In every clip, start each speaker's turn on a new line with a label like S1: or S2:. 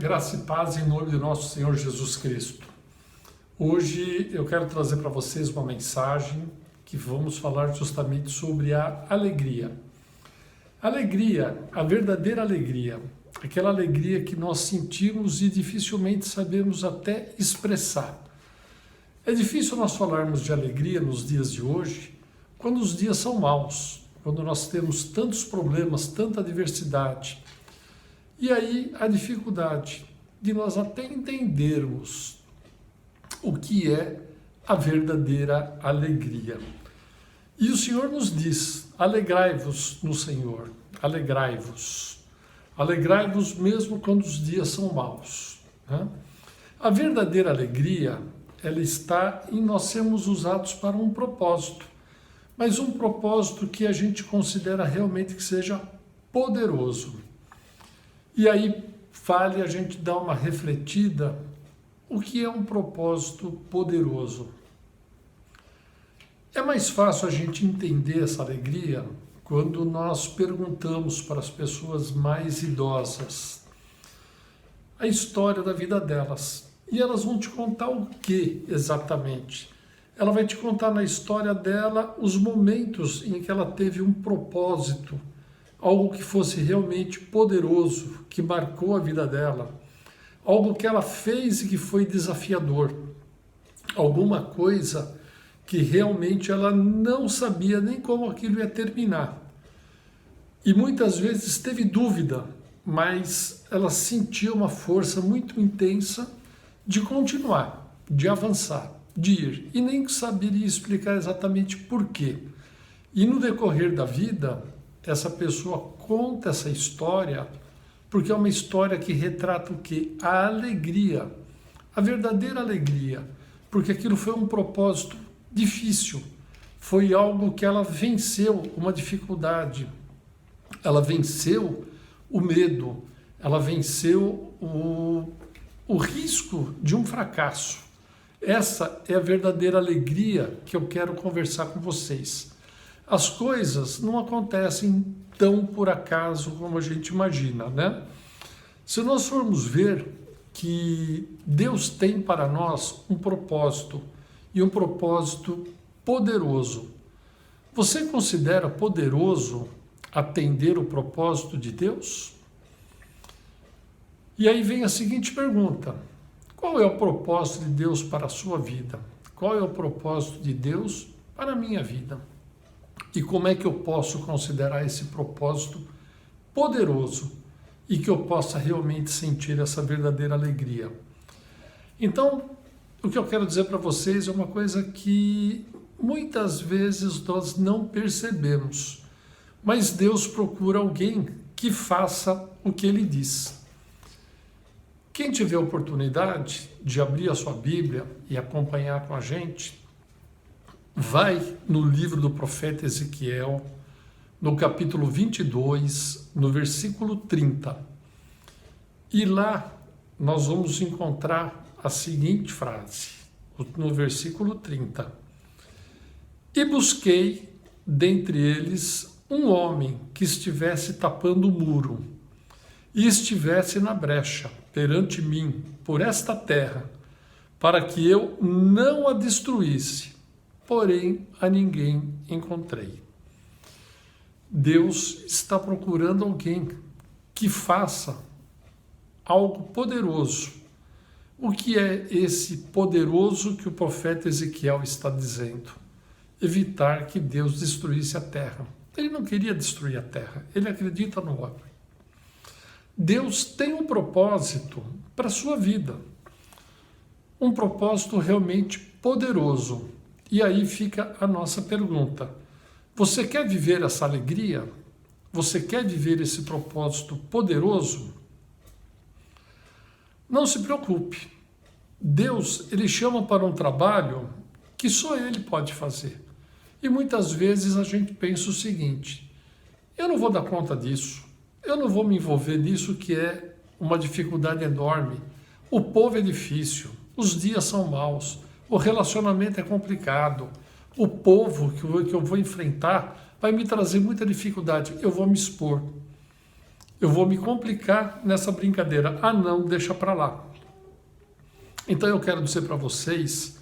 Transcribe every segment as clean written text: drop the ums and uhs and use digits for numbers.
S1: Graça e paz em nome de nosso Senhor Jesus Cristo. Hoje eu quero trazer para vocês uma mensagem que vamos falar justamente sobre a alegria. Alegria, a verdadeira alegria, aquela alegria que nós sentimos e dificilmente sabemos até expressar. É difícil nós falarmos de alegria nos dias de hoje, quando os dias são maus, quando nós temos tantos problemas, tanta adversidade. E aí a dificuldade de nós até entendermos o que é a verdadeira alegria. E o Senhor nos diz: alegrai-vos no Senhor, alegrai-vos. Alegrai-vos mesmo quando os dias são maus. Né? A verdadeira alegria, ela está em nós sermos usados para um propósito, mas um propósito que a gente considera realmente que seja poderoso. E aí vale a gente dar uma refletida o que é um propósito poderoso. É mais fácil a gente entender essa alegria quando nós perguntamos para as pessoas mais idosas a história da vida delas. E elas vão te contar o que exatamente? Ela vai te contar na história dela os momentos em que ela teve um propósito, algo que fosse realmente poderoso, que marcou a vida dela, algo que ela fez e que foi desafiador, alguma coisa que realmente ela não sabia nem como aquilo ia terminar. E muitas vezes teve dúvida, mas ela sentia uma força muito intensa de continuar, de avançar, de ir, e nem saberia explicar exatamente por quê. E no decorrer da vida, essa pessoa conta essa história porque é uma história que retrata o quê? A alegria, a verdadeira alegria, porque aquilo foi um propósito difícil, foi algo que ela venceu, uma dificuldade, ela venceu o medo, ela venceu o risco de um fracasso. Essa é a verdadeira alegria que eu quero conversar com vocês. As coisas não acontecem tão por acaso como a gente imagina, né? Se nós formos ver que Deus tem para nós um propósito, e um propósito poderoso. Você considera poderoso atender o propósito de Deus? E aí vem a seguinte pergunta: qual é o propósito de Deus para a sua vida? Qual é o propósito de Deus para a minha vida? E como é que eu posso considerar esse propósito poderoso e que eu possa realmente sentir essa verdadeira alegria? Então, o que eu quero dizer para vocês é uma coisa que muitas vezes nós não percebemos, mas Deus procura alguém que faça o que Ele diz. Quem tiver a oportunidade de abrir a sua Bíblia e acompanhar com a gente, vai no livro do profeta Ezequiel, no capítulo 22, no versículo 30. E lá nós vamos encontrar a seguinte frase, no versículo 30. E busquei dentre eles um homem que estivesse tapando o muro e estivesse na brecha perante mim por esta terra, para que eu não a destruísse. Porém, a ninguém encontrei. Deus está procurando alguém que faça algo poderoso. O que é esse poderoso que o profeta Ezequiel está dizendo? Evitar que Deus destruísse a terra. Ele não queria destruir a terra, ele acredita no homem. Deus tem um propósito para a sua vida, um propósito realmente poderoso. E aí fica a nossa pergunta: você quer viver essa alegria? Você quer viver esse propósito poderoso? Não se preocupe. Deus, Ele chama para um trabalho que só Ele pode fazer. E muitas vezes a gente pensa o seguinte: eu não vou dar conta disso, eu não vou me envolver nisso que é uma dificuldade enorme. O povo é difícil, os dias são maus, o relacionamento é complicado, o povo que eu vou enfrentar vai me trazer muita dificuldade, eu vou me expor. eu vou me complicar nessa brincadeira. Ah, não, deixa para lá. Então eu quero dizer para vocês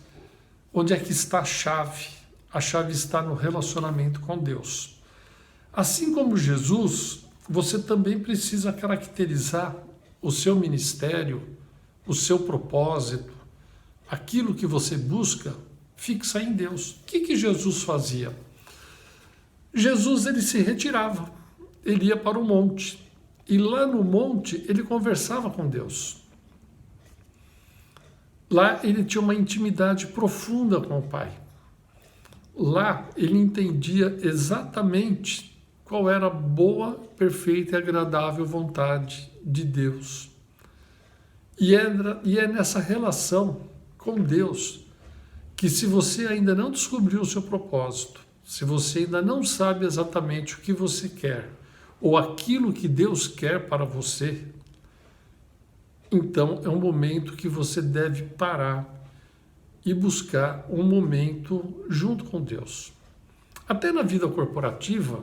S1: onde é que está a chave. A chave está no relacionamento com Deus. Assim como Jesus, você também precisa caracterizar o seu ministério, o seu propósito, aquilo que você busca, fixa em Deus. O que Jesus fazia? Jesus, ele se retirava, ele ia para o monte, e lá no monte ele conversava com Deus. Lá ele tinha uma intimidade profunda com o Pai. Lá ele entendia exatamente qual era a boa, perfeita e agradável vontade de Deus. E é nessa relação com Deus que, se você ainda não descobriu o seu propósito, se você ainda não sabe exatamente o que você quer, ou aquilo que Deus quer para você, então é um momento que você deve parar e buscar um momento junto com Deus. Até na vida corporativa,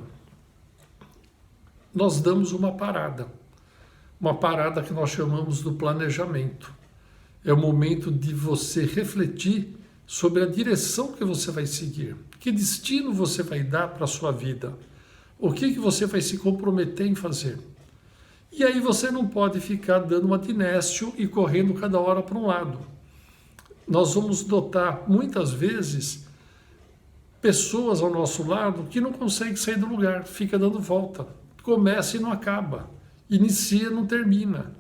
S1: nós damos uma parada que nós chamamos do planejamento. É o momento de você refletir sobre a direção que você vai seguir, que destino você vai dar para a sua vida, o que você vai se comprometer em fazer. E aí você não pode ficar dando uma de nécio e correndo cada hora para um lado. Nós vamos notar muitas vezes pessoas ao nosso lado que não conseguem sair do lugar, fica dando volta, começa e não acaba, inicia e não termina,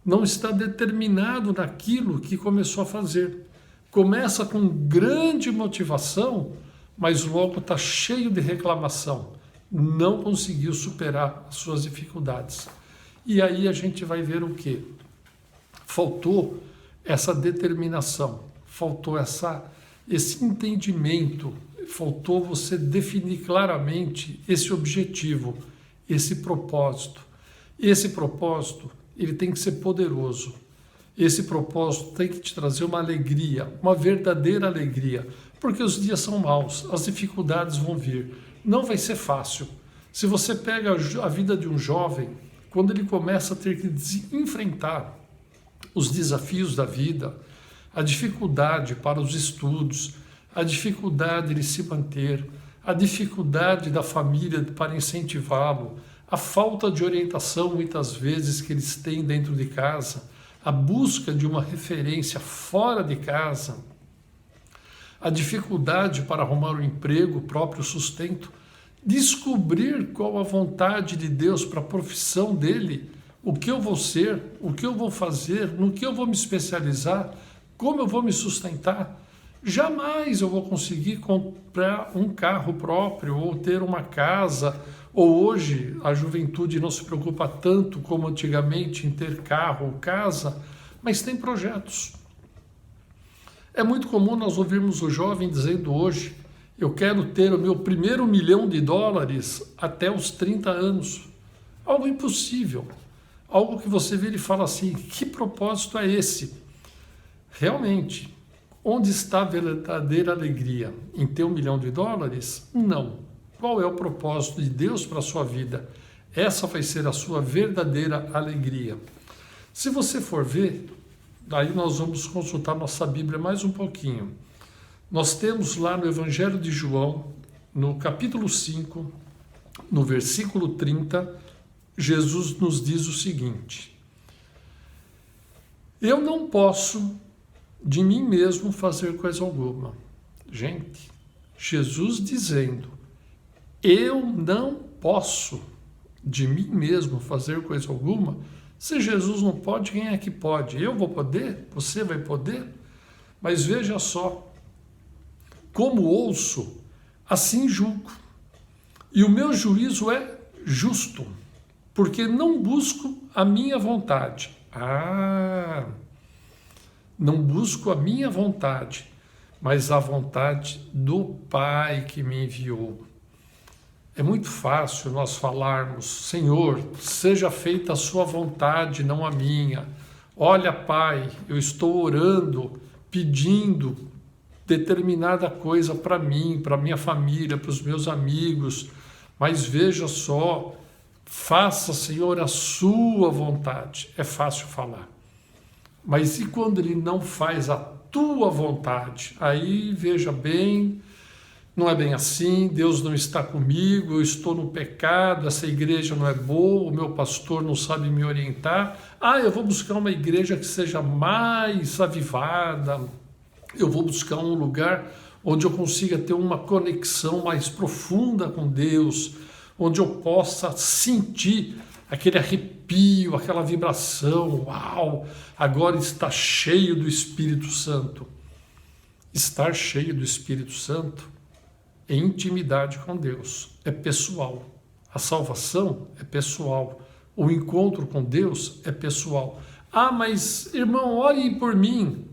S1: não está determinado naquilo que começou a fazer. Começa com grande motivação, mas logo está cheio de reclamação, não conseguiu superar as suas dificuldades. E aí a gente vai ver o quê? Faltou essa determinação, faltou esse entendimento, faltou você definir claramente esse objetivo, esse propósito. Esse propósito, ele tem que ser poderoso. Esse propósito tem que te trazer uma alegria, uma verdadeira alegria, porque os dias são maus, as dificuldades vão vir, não vai ser fácil. Se você pega a vida de um jovem, quando ele começa a ter que enfrentar os desafios da vida, a dificuldade para os estudos, a dificuldade de se manter, a dificuldade da família para incentivá-lo, a falta de orientação muitas vezes que eles têm dentro de casa, a busca de uma referência fora de casa, a dificuldade para arrumar um emprego, o próprio sustento, descobrir qual a vontade de Deus para a profissão dele, o que eu vou ser, o que eu vou fazer, no que eu vou me especializar, como eu vou me sustentar. Jamais eu vou conseguir comprar um carro próprio ou ter uma casa, ou hoje a juventude não se preocupa tanto como antigamente em ter carro ou casa, mas tem projetos. É muito comum nós ouvirmos o jovem dizendo hoje: eu quero ter o meu primeiro $1 milhão até os 30 anos. Algo impossível. Algo que você vê e fala assim: que propósito é esse? Realmente, onde está a verdadeira alegria? Em ter $1 milhão? Não. Qual é o propósito de Deus para a sua vida? Essa vai ser a sua verdadeira alegria. Se você for ver, daí nós vamos consultar nossa Bíblia mais um pouquinho. Nós temos lá no Evangelho de João, no capítulo 5, no versículo 30, Jesus nos diz o seguinte: eu não posso de mim mesmo fazer coisa alguma. Gente, Jesus dizendo: eu não posso de mim mesmo fazer coisa alguma. Se Jesus não pode, quem é que pode? Eu vou poder? Você vai poder? Mas veja só, como ouço, assim julgo. E o meu juízo é justo, porque não busco a minha vontade. Não busco a minha vontade, mas a vontade do Pai que me enviou. É muito fácil nós falarmos: Senhor, seja feita a sua vontade, não a minha. Olha, Pai, eu estou orando, pedindo determinada coisa para mim, para minha família, para os meus amigos, mas veja só, faça, Senhor, a sua vontade. É fácil falar. Mas e quando ele não faz a tua vontade? Aí, veja bem, não é bem assim, Deus não está comigo, eu estou no pecado, essa igreja não é boa, o meu pastor não sabe me orientar. Eu vou buscar uma igreja que seja mais avivada, eu vou buscar um lugar onde eu consiga ter uma conexão mais profunda com Deus, onde eu possa sentir aquele arrepio, aquela vibração, uau, agora está cheio do Espírito Santo. Estar cheio do Espírito Santo é intimidade com Deus, é pessoal. A salvação é pessoal. O encontro com Deus é pessoal. Mas irmão, ore por mim.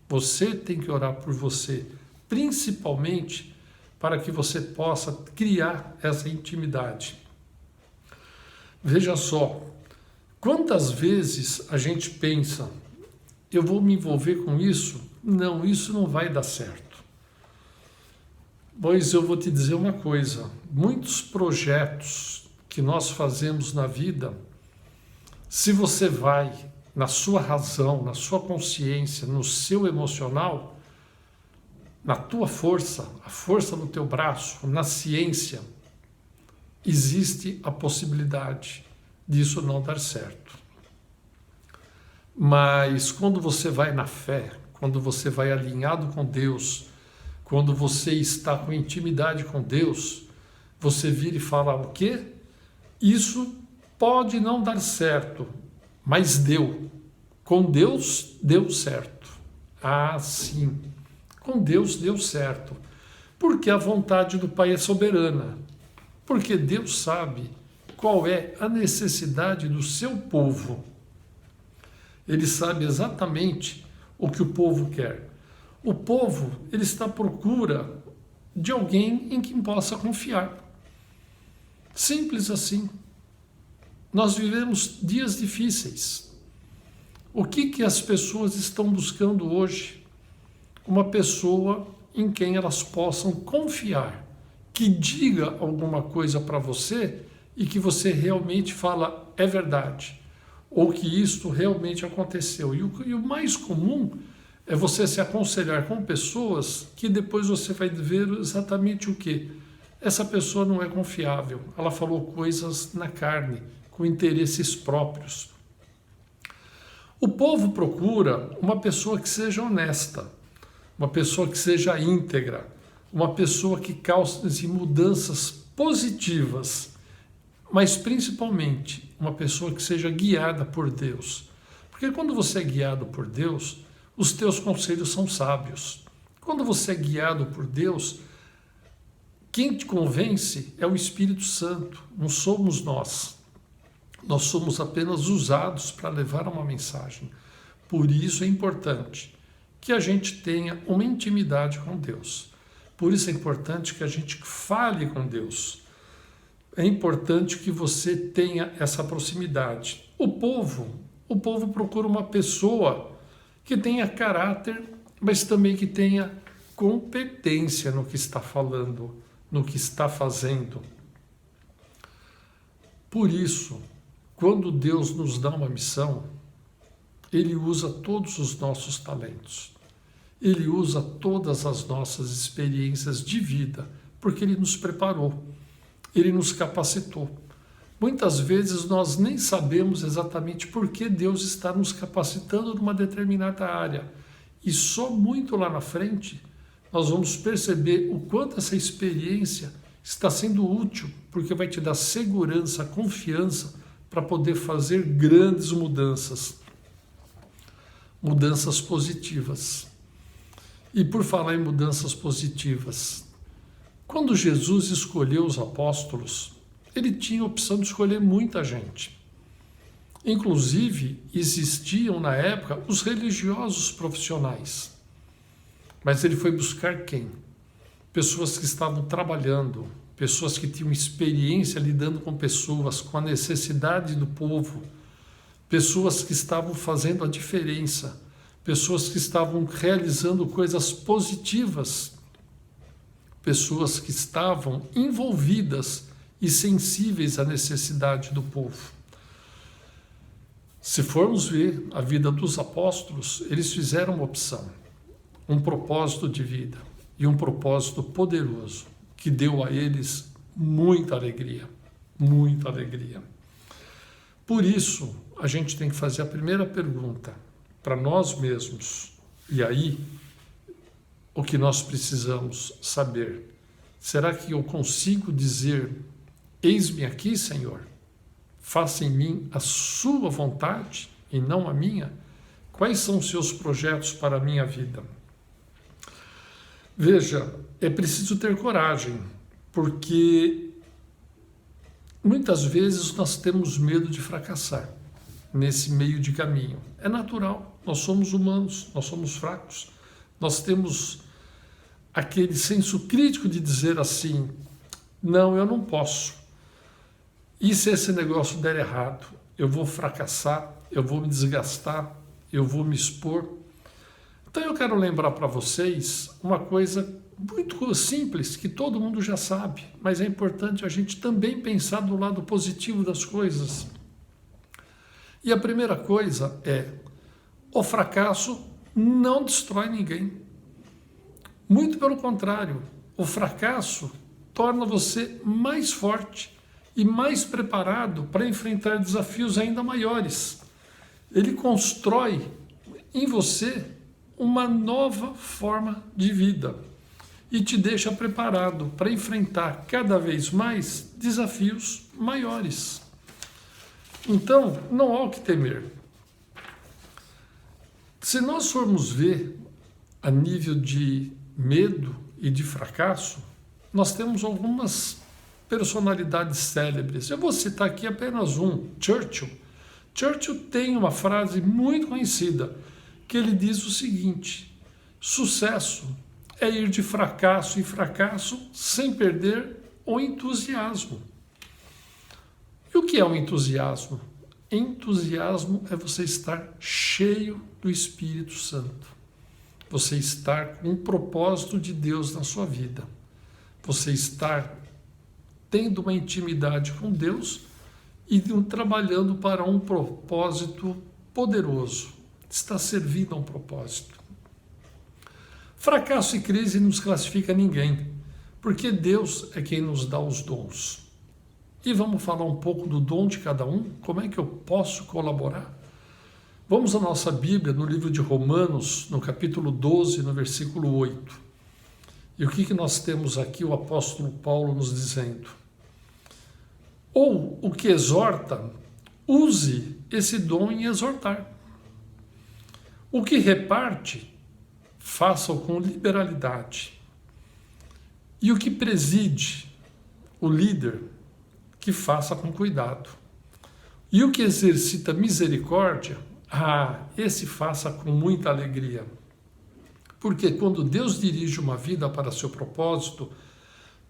S1: Você tem que orar por você, principalmente para que você possa criar essa intimidade. Veja só, quantas vezes a gente pensa, eu vou me envolver com isso? Não, isso não vai dar certo. Pois eu vou te dizer uma coisa, muitos projetos que nós fazemos na vida, se você vai na sua razão, na sua consciência, no seu emocional, na tua força, a força do teu braço, na ciência, existe a possibilidade disso não dar certo. Mas quando você vai na fé, quando você vai alinhado com Deus, quando você está com intimidade com Deus, você vira e fala o quê? Isso pode não dar certo, mas deu. Com Deus, deu certo. Sim. Com Deus deu certo. Porque a vontade do Pai é soberana. Porque Deus sabe qual é a necessidade do seu povo. Ele sabe exatamente o que o povo quer. O povo, ele está à procura de alguém em quem possa confiar. Simples assim. Nós vivemos dias difíceis. O que as pessoas estão buscando hoje? Uma pessoa em quem elas possam confiar, que diga alguma coisa para você e que você realmente fala, é verdade, ou que isto realmente aconteceu. E o mais comum é você se aconselhar com pessoas que depois você vai ver exatamente o quê? Essa pessoa não é confiável, ela falou coisas na carne, com interesses próprios. O povo procura uma pessoa que seja honesta, uma pessoa que seja íntegra, uma pessoa que cause mudanças positivas, mas principalmente uma pessoa que seja guiada por Deus. Porque quando você é guiado por Deus, os teus conselhos são sábios. Quando você é guiado por Deus, quem te convence é o Espírito Santo, não somos nós. Nós somos apenas usados para levar uma mensagem. Por isso é importante que a gente tenha uma intimidade com Deus. Por isso é importante que a gente fale com Deus. É importante que você tenha essa proximidade. O povo procura uma pessoa que tenha caráter, mas também que tenha competência no que está falando, no que está fazendo. Por isso, quando Deus nos dá uma missão, Ele usa todos os nossos talentos. Ele usa todas as nossas experiências de vida, porque Ele nos preparou, Ele nos capacitou. Muitas vezes nós nem sabemos exatamente por que Deus está nos capacitando numa determinada área. E só muito lá na frente nós vamos perceber o quanto essa experiência está sendo útil, porque vai te dar segurança, confiança para poder fazer grandes mudanças positivas. E por falar em mudanças positivas, quando Jesus escolheu os apóstolos, ele tinha a opção de escolher muita gente. Inclusive, existiam na época os religiosos profissionais. Mas ele foi buscar quem? Pessoas que estavam trabalhando, pessoas que tinham experiência lidando com pessoas, com a necessidade do povo, pessoas que estavam fazendo a diferença, pessoas que estavam realizando coisas positivas, pessoas que estavam envolvidas e sensíveis à necessidade do povo. Se formos ver a vida dos apóstolos, eles fizeram uma opção, um propósito de vida e um propósito poderoso que deu a eles muita alegria, muita alegria. Por isso, a gente tem que fazer a primeira pergunta para nós mesmos. E aí, o que nós precisamos saber? Será que eu consigo dizer: eis-me aqui, Senhor? Faça em mim a sua vontade e não a minha? Quais são os seus projetos para a minha vida? Veja, é preciso ter coragem, porque muitas vezes nós temos medo de fracassar nesse meio de caminho. É natural, nós somos humanos, nós somos fracos. Nós temos aquele senso crítico de dizer assim: não, eu não posso. E se esse negócio der errado? Eu vou fracassar, eu vou me desgastar, eu vou me expor. Então eu quero lembrar para vocês uma coisa muito simples, que todo mundo já sabe, mas é importante a gente também pensar do lado positivo das coisas. E a primeira coisa é: o fracasso não destrói ninguém. Muito pelo contrário, o fracasso torna você mais forte e mais preparado para enfrentar desafios ainda maiores. Ele constrói em você uma nova forma de vida e te deixa preparado para enfrentar cada vez mais desafios maiores. Então, não há o que temer. Se nós formos ver a nível de medo e de fracasso, nós temos algumas personalidades célebres. Eu vou citar aqui apenas um, Churchill. Churchill tem uma frase muito conhecida, que ele diz o seguinte: sucesso é ir de fracasso em fracasso sem perder o entusiasmo. E o que é o entusiasmo? Entusiasmo é você estar cheio do Espírito Santo. Você estar com um propósito de Deus na sua vida. Você estar tendo uma intimidade com Deus e trabalhando para um propósito poderoso. Está servindo a um propósito. Fracasso e crise não desclassifica ninguém, porque Deus é quem nos dá os dons. E vamos falar um pouco do dom de cada um? Como é que eu posso colaborar? Vamos à nossa Bíblia, no livro de Romanos, no capítulo 12, no versículo 8. E o que nós temos aqui o apóstolo Paulo nos dizendo? Ou o que exorta, use esse dom em exortar. O que reparte, faça-o com liberalidade. E o que preside, o líder, que faça com cuidado. E o que exercita misericórdia, esse faça com muita alegria. Porque quando Deus dirige uma vida para seu propósito,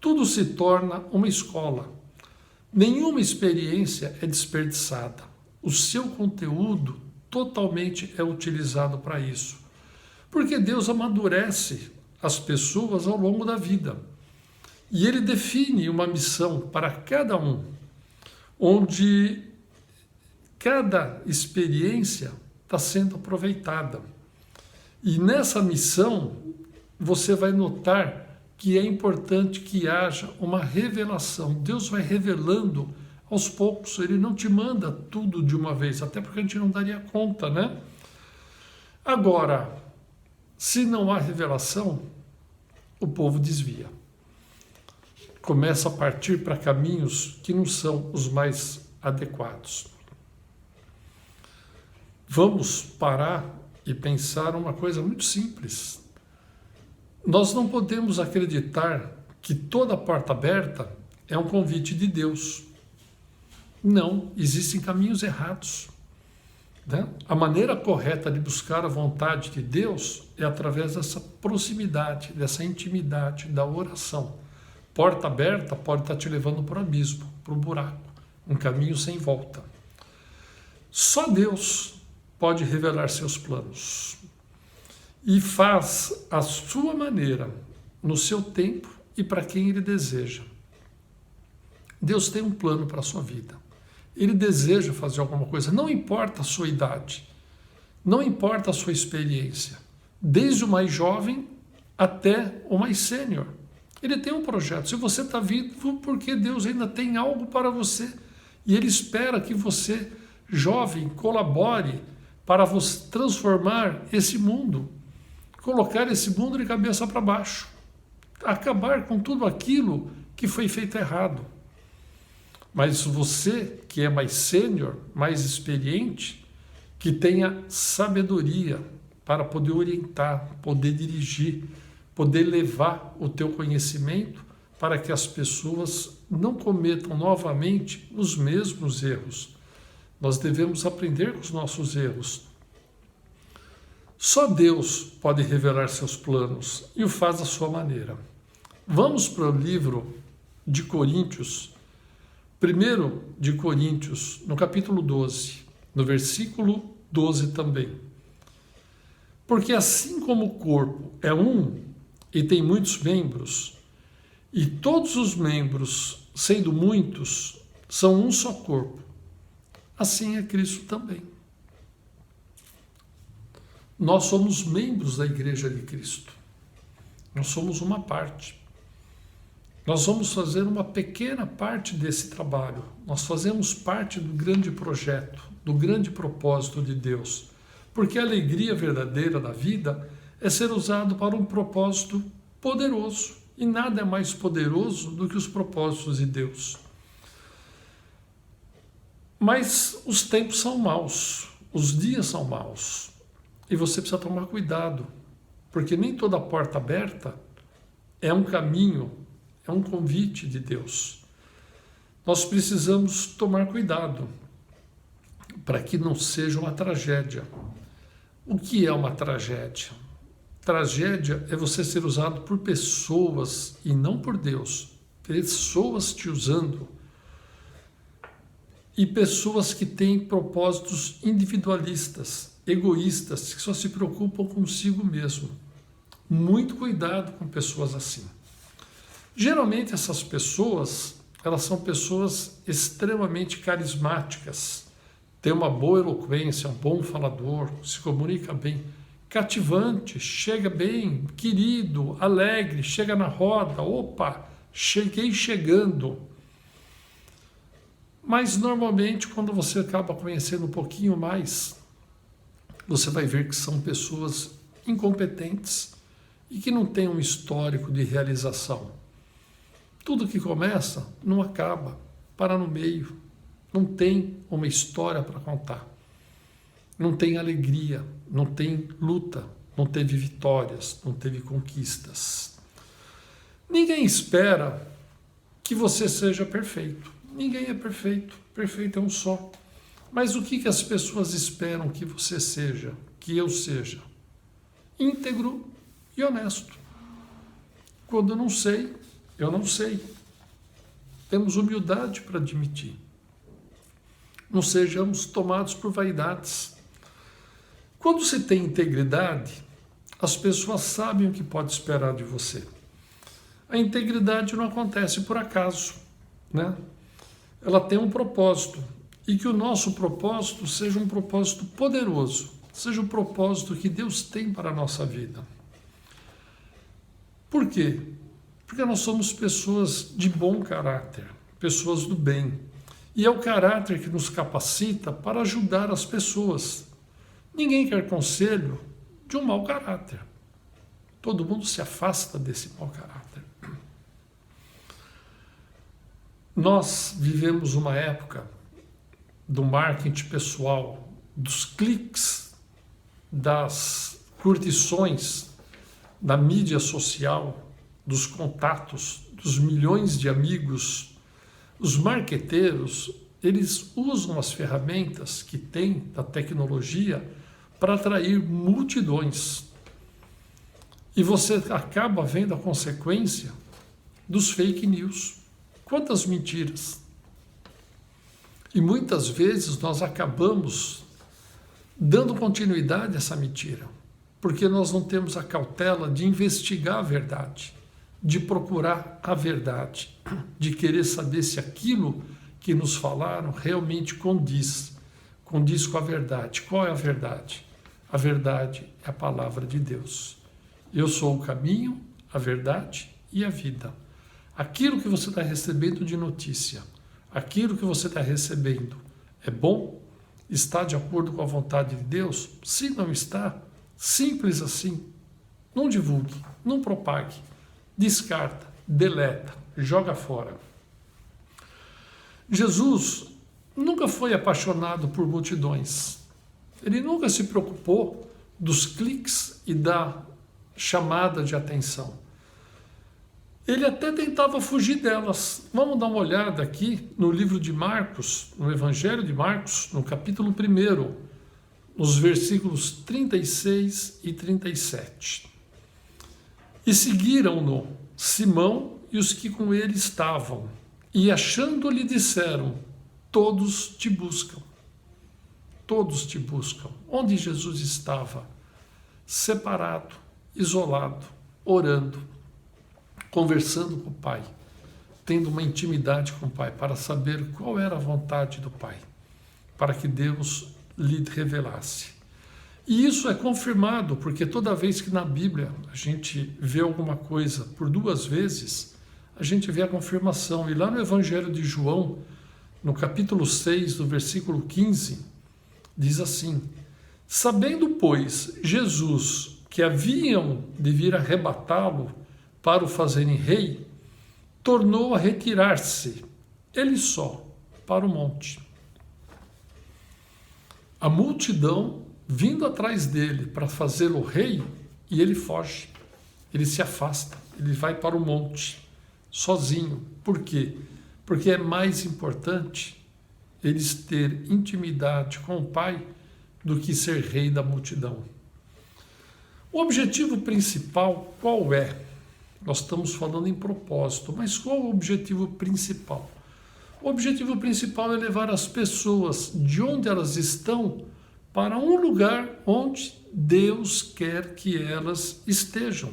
S1: tudo se torna uma escola. Nenhuma experiência é desperdiçada. O seu conteúdo totalmente é utilizado para isso. Porque Deus amadurece as pessoas ao longo da vida. E Ele define uma missão para cada um, onde cada experiência está sendo aproveitada. E nessa missão, você vai notar que é importante que haja uma revelação. Deus vai revelando aos poucos, Ele não te manda tudo de uma vez, até porque a gente não daria conta, né? Agora, se não há revelação, o povo desvia. Começa a partir para caminhos que não são os mais adequados. Vamos parar e pensar uma coisa muito simples. Nós não podemos acreditar que toda porta aberta é um convite de Deus. Não, existem caminhos errados. Né? A maneira correta de buscar a vontade de Deus é através dessa proximidade, dessa intimidade, da oração. Porta aberta pode estar te levando para o abismo, para o buraco, um caminho sem volta. Só Deus pode revelar seus planos. E faz a sua maneira, no seu tempo e para quem Ele deseja. Deus tem um plano para a sua vida. Ele deseja fazer alguma coisa, não importa a sua idade, não importa a sua experiência, desde o mais jovem até o mais sênior. Ele tem um projeto. Se você está vivo, porque Deus ainda tem algo para você. E Ele espera que você, jovem, colabore para você transformar esse mundo, colocar esse mundo de cabeça para baixo, acabar com tudo aquilo que foi feito errado. Mas você, que é mais sênior, mais experiente, que tenha sabedoria para poder orientar, poder dirigir, poder levar o teu conhecimento para que as pessoas não cometam novamente os mesmos erros. Nós devemos aprender com os nossos erros. Só Deus pode revelar seus planos e o faz da sua maneira. Vamos para o livro de Coríntios, 1 de Coríntios, no capítulo 12, no versículo 12 também. Porque assim como o corpo é um e tem muitos membros, e todos os membros, sendo muitos, são um só corpo, assim é Cristo também. Nós somos membros da Igreja de Cristo. Nós somos uma parte. Nós vamos fazer uma pequena parte desse trabalho. Nós fazemos parte do grande projeto, do grande propósito de Deus. Porque a alegria verdadeira da vida é ser usado para um propósito poderoso. E nada é mais poderoso do que os propósitos de Deus. Mas os tempos são maus, os dias são maus. E você precisa tomar cuidado, porque nem toda porta aberta é um caminho, é um convite de Deus. Nós precisamos tomar cuidado para que não seja uma tragédia. O que é uma tragédia? Tragédia é você ser usado por pessoas e não por Deus. Pessoas te usando. E pessoas que têm propósitos individualistas, egoístas, que só se preocupam consigo mesmo. Muito cuidado com pessoas assim. Geralmente essas pessoas, elas são pessoas extremamente carismáticas, têm uma boa eloquência, um bom falador, se comunica bem, cativante, chega bem, querido, alegre, chega na roda, opa, cheguei chegando. Mas normalmente quando você acaba conhecendo um pouquinho mais, você vai ver que são pessoas incompetentes e que não têm um histórico de realização. Tudo que começa não acaba, para no meio, não tem uma história para contar. Não tem alegria, não tem luta, não teve vitórias, não teve conquistas. Ninguém espera que você seja perfeito. Ninguém é perfeito, perfeito é um só. Mas o que as pessoas esperam que você seja, que eu seja? Íntegro e honesto. Quando eu não sei, eu não sei. Temos humildade para admitir. Não sejamos tomados por vaidades. Quando se tem integridade, as pessoas sabem o que pode esperar de você. A integridade não acontece por acaso, né? Ela tem um propósito, e que o nosso propósito seja um propósito poderoso, seja o propósito que Deus tem para a nossa vida. Por quê? Porque nós somos pessoas de bom caráter, pessoas do bem. E é o caráter que nos capacita para ajudar as pessoas. Ninguém quer conselho de um mau caráter. Todo mundo se afasta desse mau caráter. Nós vivemos uma época do marketing pessoal, dos cliques, das curtições, da mídia social, dos contatos, dos milhões de amigos. Os marqueteiros, eles usam as ferramentas que têm da tecnologia para atrair multidões. E você acaba vendo a consequência dos fake news. Quantas mentiras! E muitas vezes nós acabamos dando continuidade a essa mentira, porque nós não temos a cautela de investigar a verdade, de procurar a verdade, de querer saber se aquilo que nos falaram realmente condiz com a verdade. Qual é a verdade? A verdade é a palavra de Deus. Eu sou o caminho, a verdade e a vida. Aquilo que você está recebendo de notícia, aquilo que você está recebendo é bom? Está de acordo com a vontade de Deus? Se não está, simples assim. Não divulgue, não propague, descarta, deleta, joga fora. Jesus nunca foi apaixonado por multidões. Ele nunca se preocupou dos cliques e da chamada de atenção. Ele até tentava fugir delas. Vamos dar uma olhada aqui no livro de Marcos, no Evangelho de Marcos, no capítulo 1, nos versículos 36 e 37. E seguiram-no Simão e os que com ele estavam, e achando-lhe disseram: todos te buscam. Todos te buscam. Onde Jesus estava? Separado, isolado, orando, conversando com o Pai, tendo uma intimidade com o Pai, para saber qual era a vontade do Pai, para que Deus lhe revelasse. E isso é confirmado, porque toda vez que na Bíblia a gente vê alguma coisa por 2 vezes, a gente vê a confirmação. E lá no Evangelho de João, no capítulo 6, no versículo 15, diz assim: sabendo, pois, Jesus que haviam de vir arrebatá-lo para o fazerem rei, tornou a retirar-se, ele só, para o monte. A multidão vindo atrás dele para fazê-lo rei, e ele foge, ele se afasta, ele vai para o monte, sozinho. Por quê? Porque é mais importante eles ter intimidade com o Pai do que ser rei da multidão. O objetivo principal qual é? Nós estamos falando em propósito, mas qual é o objetivo principal? O objetivo principal é levar as pessoas de onde elas estão para um lugar onde Deus quer que elas estejam.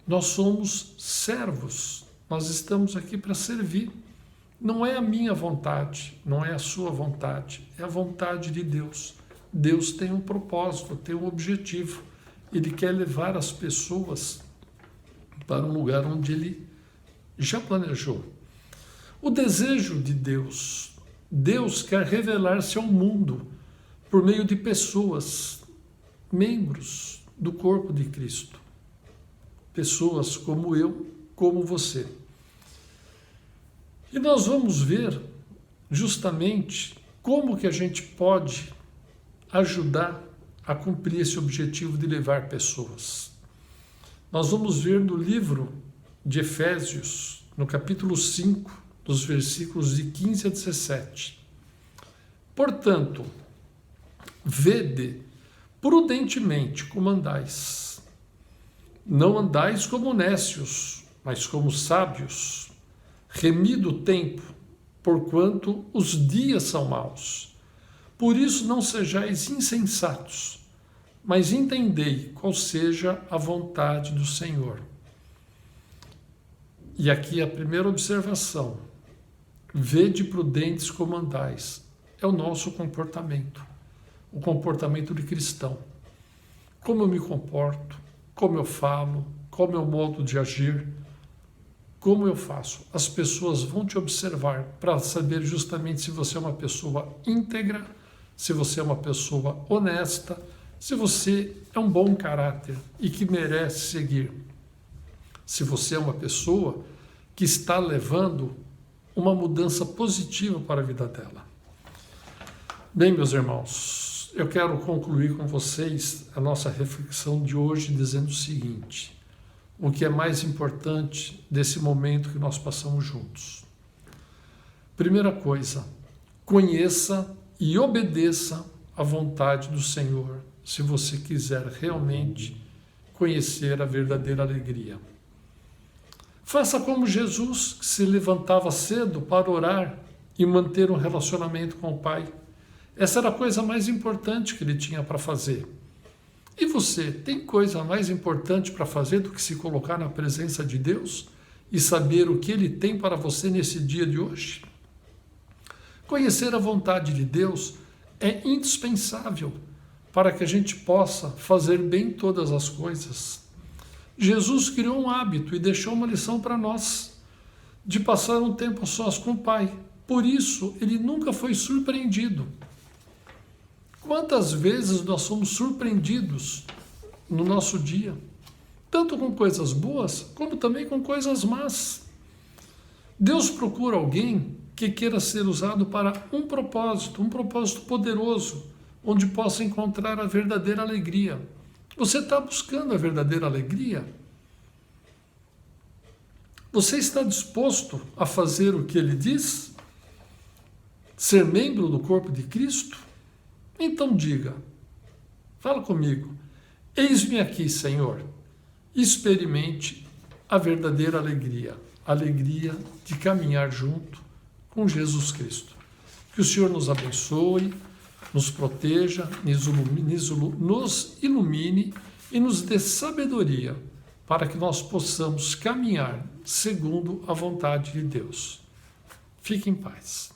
S1: Nós somos servos, nós estamos aqui para servir. Não é a minha vontade, não é a sua vontade, é a vontade de Deus. Deus tem um propósito, tem um objetivo. Ele quer levar as pessoas para um lugar onde Ele já planejou. O desejo de Deus, Deus quer revelar-se ao mundo por meio de pessoas, membros do corpo de Cristo. Pessoas como eu, como você. E nós vamos ver justamente como que a gente pode ajudar a cumprir esse objetivo de levar pessoas. Nós vamos ver no livro de Efésios, no capítulo 5, dos versículos de 15 a 17. Portanto, vede prudentemente como andais. Não andais como nécios, mas como sábios, remido o tempo, porquanto os dias são maus. Por isso não sejais insensatos, mas entendei qual seja a vontade do Senhor. E aqui a primeira observação: vede prudentes como andais. É o nosso comportamento, o comportamento de cristão. Como eu me comporto, como eu falo, como é o modo de agir, como eu faço. As pessoas vão te observar para saber justamente se você é uma pessoa íntegra, se você é uma pessoa honesta, se você é um bom caráter e que merece seguir. Se você é uma pessoa que está levando uma mudança positiva para a vida dela. Bem, meus irmãos, eu quero concluir com vocês a nossa reflexão de hoje dizendo o seguinte: o que é mais importante desse momento que nós passamos juntos. Primeira coisa, conheça e obedeça à vontade do Senhor, se você quiser realmente conhecer a verdadeira alegria. Faça como Jesus, que se levantava cedo para orar e manter um relacionamento com o Pai. Essa era a coisa mais importante que ele tinha para fazer. E você, tem coisa mais importante para fazer do que se colocar na presença de Deus e saber o que Ele tem para você nesse dia de hoje? Conhecer a vontade de Deus é indispensável para que a gente possa fazer bem todas as coisas. Jesus criou um hábito e deixou uma lição para nós, de passar um tempo a sós com o Pai. Por isso, Ele nunca foi surpreendido. Quantas vezes nós somos surpreendidos no nosso dia, tanto com coisas boas, como também com coisas más. Deus procura alguém que queira ser usado para um propósito poderoso, onde possa encontrar a verdadeira alegria. Você está buscando a verdadeira alegria? Você está disposto a fazer o que Ele diz? Ser membro do corpo de Cristo? Então diga, fala comigo, eis-me aqui, Senhor, experimente a verdadeira alegria, a alegria de caminhar junto com Jesus Cristo. Que o Senhor nos abençoe, nos proteja, nos ilumine e nos dê sabedoria para que nós possamos caminhar segundo a vontade de Deus. Fique em paz.